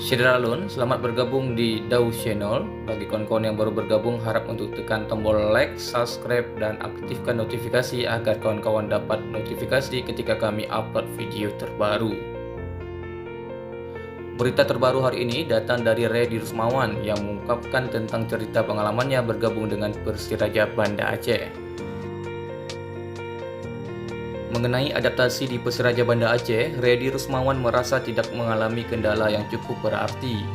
Syederalun, selamat bergabung di Daw Channel. Bagi kawan-kawan yang baru bergabung, harap untuk tekan tombol like, subscribe, dan aktifkan notifikasi agar kawan-kawan dapat notifikasi ketika kami upload video terbaru. Berita terbaru hari ini datang dari Reddy Rusmawan yang mengungkapkan tentang cerita pengalamannya bergabung dengan Persiraja Banda Aceh. Mengenai adaptasi di Persiraja Banda Aceh, Reddy Rusmawan merasa tidak mengalami kendala yang cukup berarti.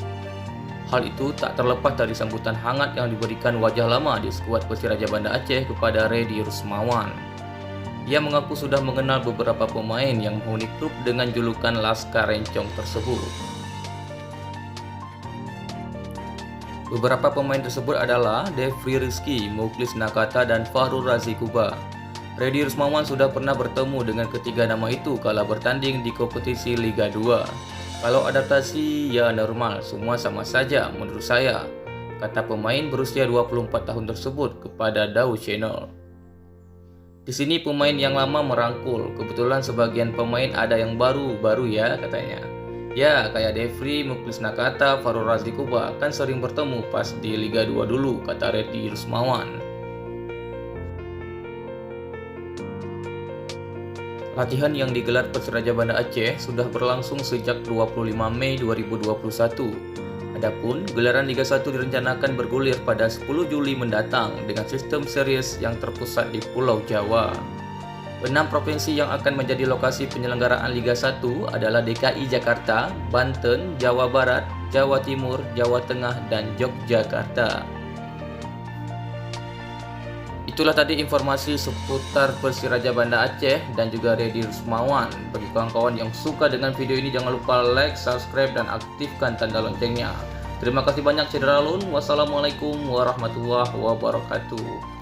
Hal itu tak terlepas dari sambutan hangat yang diberikan wajah lama di skuad Persiraja Banda Aceh kepada Reddy Rusmawan. Ia mengaku sudah mengenal beberapa pemain yang menghuni klub dengan julukan Laskar Rencong tersebut. Beberapa pemain tersebut adalah Devri Rizky, Muklis Nakata, dan Fahrul Razi Kuba. Reddy Rusmawan sudah pernah bertemu dengan ketiga nama itu kala bertanding di kompetisi Liga 2. Kalau adaptasi, ya normal, semua sama saja menurut saya, kata pemain berusia 24 tahun tersebut kepada Daw Channel. Di sini pemain yang lama merangkul, kebetulan sebagian pemain ada yang baru ya katanya. Ya, kayak Devri, Muklis Nakata, Fahrul Razi Kuba kan sering bertemu pas di Liga 2 dulu, kata Reddy Rusmawan. Latihan yang digelar Persiraja Banda Aceh sudah berlangsung sejak 25 Mei 2021. Adapun gelaran Liga 1 direncanakan bergulir pada 10 Juli mendatang dengan sistem series yang terpusat di Pulau Jawa. 6 provinsi yang akan menjadi lokasi penyelenggaraan Liga 1 adalah DKI Jakarta, Banten, Jawa Barat, Jawa Timur, Jawa Tengah, dan Yogyakarta. Itulah tadi informasi seputar Persiraja Banda Aceh dan juga Reddy Rusmawan. Bagi kawan-kawan yang suka dengan video ini, jangan lupa like, subscribe, dan aktifkan tanda loncengnya. Terima kasih banyak Syederalun. Wassalamualaikum warahmatullahi wabarakatuh.